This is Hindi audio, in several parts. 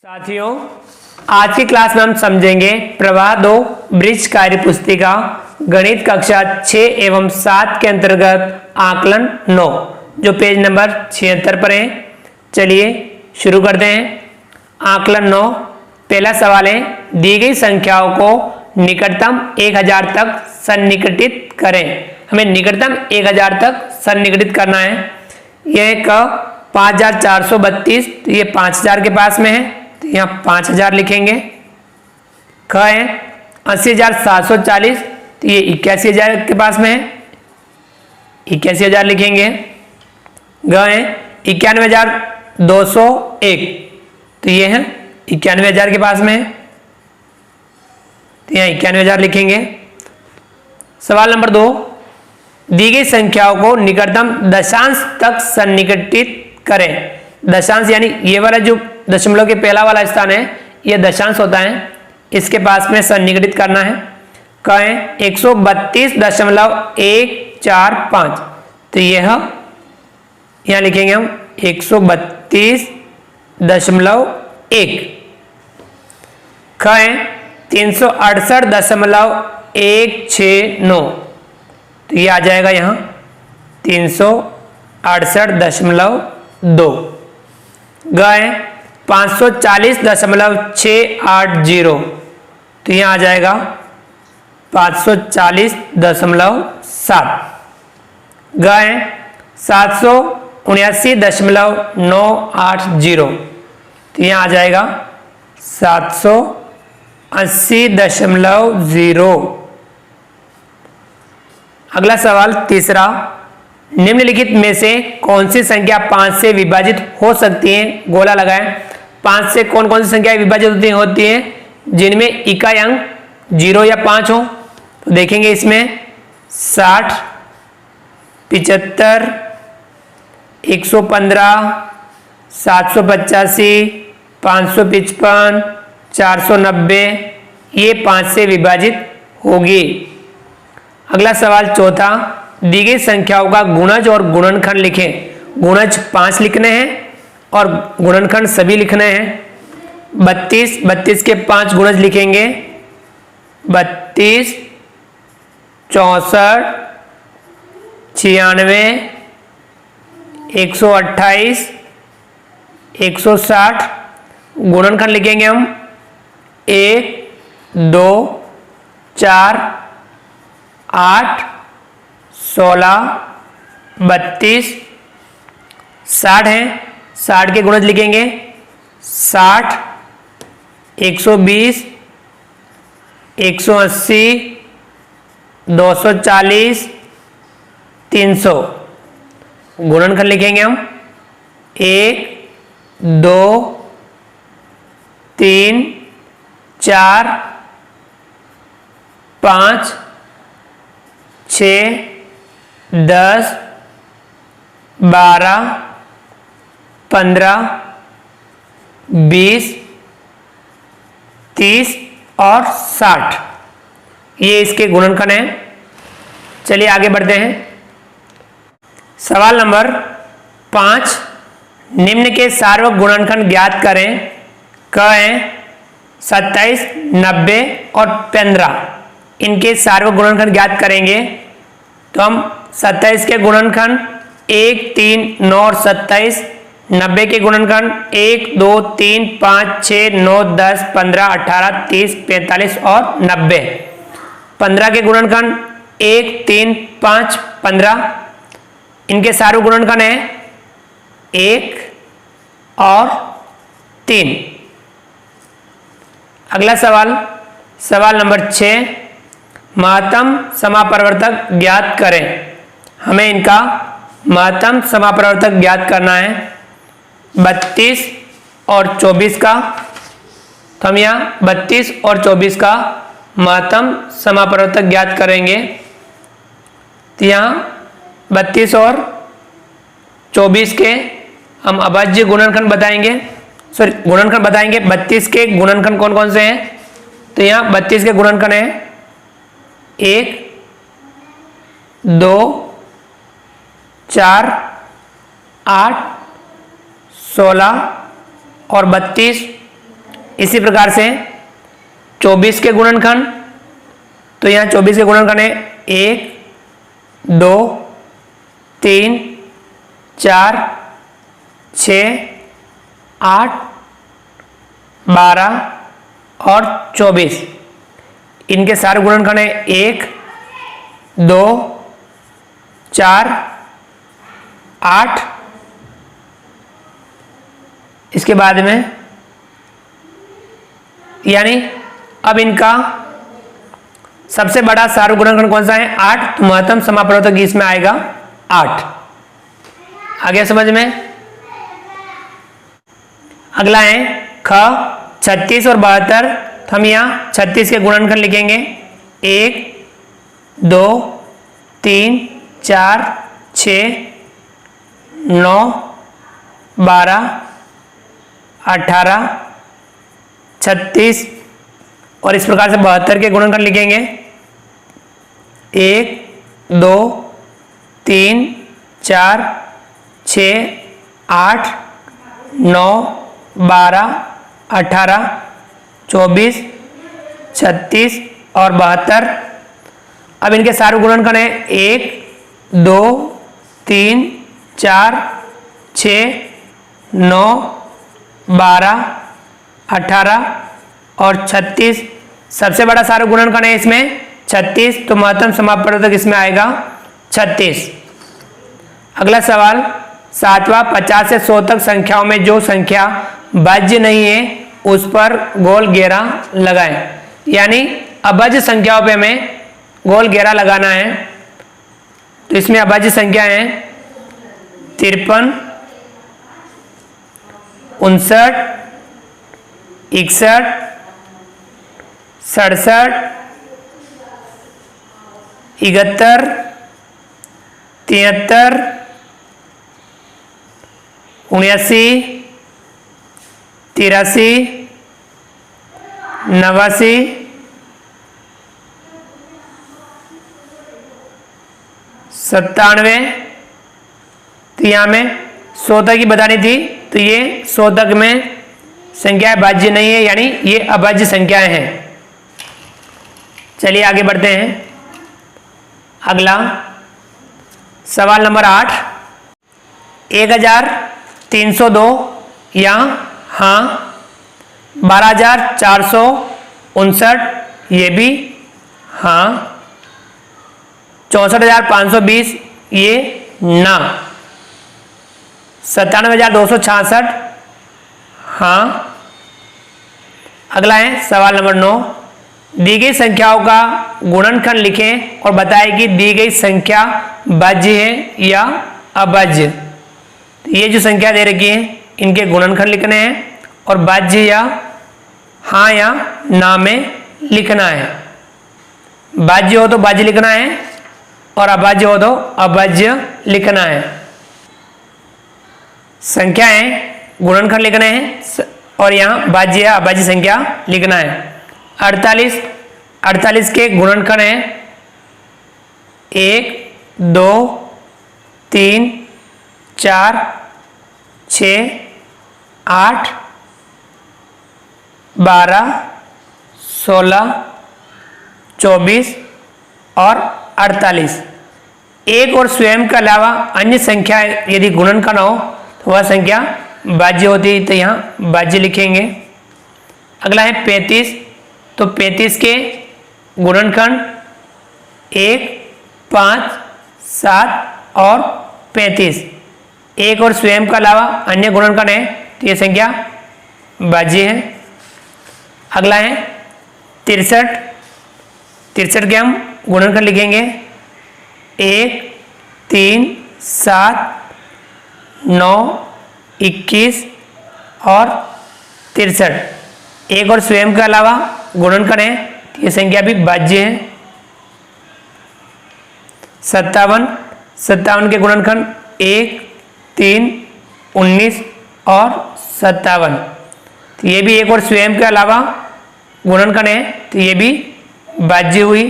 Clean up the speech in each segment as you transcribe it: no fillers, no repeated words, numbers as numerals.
साथियों, आज की क्लास में हम समझेंगे प्रवाह 2 ब्रिज कार्य पुस्तिका गणित कक्षा 6 एवं 7 के अंतर्गत आकलन 9 जो पेज नंबर 76 पर है। चलिए शुरू करते हैं। आकलन 9 पहला सवाल है, दी गई संख्याओं को निकटतम 1000 तक सन्निकटित करें। हमें निकटतम 1000 तक सन्निकटित करना है। यह 5432, तो ये 5000 के पास में है, तो यहाँ 5000 लिखेंगे। ख है 80740, तो ये 81000 के पास में है, 81000 लिखेंगे। ग है 91201, तो ये है 91000 के पास में है, तो यहाँ 91000 लिखेंगे। सवाल नंबर 2, दी गई संख्याओं को निकटतम दशांश तक सन्निकटित करें। दशांश यानी ये वाला जो दशमलव के पहला वाला स्थान है, यह दशांश होता है, इसके पास में सन्निकटित करना है। कहें 132.145, तो यह यहाँ लिखेंगे हम 132.1। कहें 368.169, तो ये आ जाएगा यहाँ 368.2। गए 540.680, तो यहाँ आ जाएगा 540.7। गए 779.980, तो यहाँ आ जाएगा 780.0। अगला सवाल तीसरा, निम्नलिखित में से कौन सी संख्या 5 से विभाजित हो सकती है। गोला लगाएं। 5 से कौन कौन सी संख्याएं विभाजित होती हैं जिनमें इकाई अंक 0 या 5 हो। तो देखेंगे इसमें 60, 75, 115, 785, 555, 490, ये 5 से विभाजित होगी। अगला सवाल चौथा, दी गई संख्याओं का गुणज और गुणनखंड लिखें। गुणज 5 लिखने हैं और गुणनखंड सभी लिखने हैं। 32 के 5 गुणज लिखेंगे। 32, 64, 96, 128, 160। गुणनखंड लिखेंगे हम 1, 2, 4, 8, 16, 32, 60 है। 60 के गुणज लिखेंगे 60, 120, 180, 240, 300। गुणनखंड लिखेंगे हम 1, 2, 3, 4, 5, 6, 10, 12, 15, 20, 30 और 60। ये इसके गुणनखंड हैं। चलिए आगे बढ़ते हैं। सवाल नंबर 5, निम्न के सार्वक गुणनखंड ज्ञात करें। क है 27, 90 और 15। इनके सार्वक गुणनखंड ज्ञात करेंगे। तो हम 27 के गुणनखंड 1, 3, 9 और 27। 90 के गुणनखंड 1, 2, 3, 5, 6, 9, 10, 15, 18, 30, 45 और 90। 15 के गुणनखंड 1, 3, 5, 15। इनके सार्वक गुणनखंड है 1 और 3। अगला सवाल, सवाल नंबर 6, महत्तम समापरिवर्तक ज्ञात करें। हमें इनका महत्तम समापरिवर्तक ज्ञात करना है 32 और 24 का। तो हम यहाँ 32 और 24 का महत्तम समापरिवर्तक ज्ञात करेंगे। तो यहाँ 32 और 24 के हम अभाज्य गुणनखंड बताएंगे। गुणनखंड बताएंगे। 32 के गुणनखंड कौन कौन से हैं। तो यहाँ 32 के गुणनखंड है 1, 2, 4, 8, 16 और 32। इसी प्रकार से 24 के गुणनखंड, तो यहाँ 24 के गुणनखंड है 1 2 3 4 6 8 12 और 24। इनके सारे गुणनखंड है 1 2 4 8। इसके बाद में यानी अब इनका सबसे बड़ा सार्वत्रिक गुणनखंड कौन सा है? 8। तो महत्तम समापवर्तक इसमें आएगा 8। आ गया समझ में? अगला है ख 36 और 72। तो हम यहाँ 36 के गुणनखंड लिखेंगे 1 2 3 4 6 9 12 18 36 और इस प्रकार से 72 के गुणनखंड लिखेंगे 1 2 3 4 6 8 9 12 18 24 36 और 72। अब इनके सारे गुणनखंड हैं 1 2 3 4 6 9 12 18 और 36। सबसे बड़ा सारा गुणनखंड है इसमें 36। तो महत्तम समापवर्तक इसमें आएगा 36। अगला सवाल 7वां 50 से 100 तक संख्याओं में जो संख्या भाज्य नहीं है उस पर गोल घेरा लगाएं। यानी अभाज्य संख्याओं पे हमें गोल घेरा लगाना है। तो इसमें अभाज्य संख्या है 53 59 61 67 71 73 79 83 89 97। तो यहाँ में 100 तक ही बतानी थी। तो ये 100 तक में संख्या भाज्य नहीं है, यानी ये अभाज्य संख्याएं हैं। चलिए आगे बढ़ते हैं। अगला सवाल नंबर 8 1302 या हाँ 12459 ये भी हाँ 64520 ये ना 97266 हाँ। अगला है सवाल नंबर 9 दी गई संख्याओं का गुणनखंड लिखें और बताएं कि दी गई संख्या भाज्य है या अभाज्य। तो ये जो संख्या दे रखी है इनके गुणनखंड लिखने हैं और भाज्य या हाँ या ना में लिखना है। भाज्य हो तो भाज्य लिखना है और अभाज्य हो तो अभाज्य लिखना है। संख्याएं गुणनखंड लिखने हैं और यहाँ भाज्य या अभाज्य संख्या लिखना है। 48 के गुणनखंड हैं 1 2 3 4 6 8 12 16 24 और 48। एक और स्वयं के अलावा अन्य संख्या यदि गुणनखंड हो तो वह संख्या भाज्य होती है। तो यहाँ भाज्य लिखेंगे। अगला है 35। तो 35 के गुणनखंड 1 5 7 और 35। एक और स्वयं के अलावा अन्य गुणनखंड है तो ये संख्या भाज्य है। अगला है 63 के हम गुणनखंड लिखेंगे 1 3 7 9 21 और 63। एक और स्वयं के अलावा गुणनखंड है तो ये संख्या भी भाज्य है। 57 के गुणनखंड 1 3 19 और 57। तो ये भी एक और स्वयं के अलावा गुणनखंड है तो ये भी भाज्य हुई।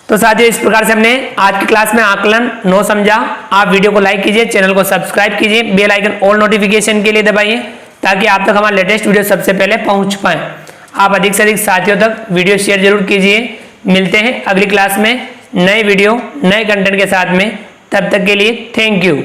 तो साथियों इस प्रकार से हमने आज की क्लास में आकलन 9 समझा। आप वीडियो को लाइक कीजिए, चैनल को सब्सक्राइब कीजिए, बेल आइकन ऑल नोटिफिकेशन के लिए दबाइए ताकि आप तक हमारा लेटेस्ट वीडियो सबसे पहले पहुंच पाए। आप अधिक से अधिक साथियों तक वीडियो शेयर जरूर कीजिए। मिलते हैं अगली क्लास में नए वीडियो नए कंटेंट के साथ में। तब तक के लिए थैंक यू।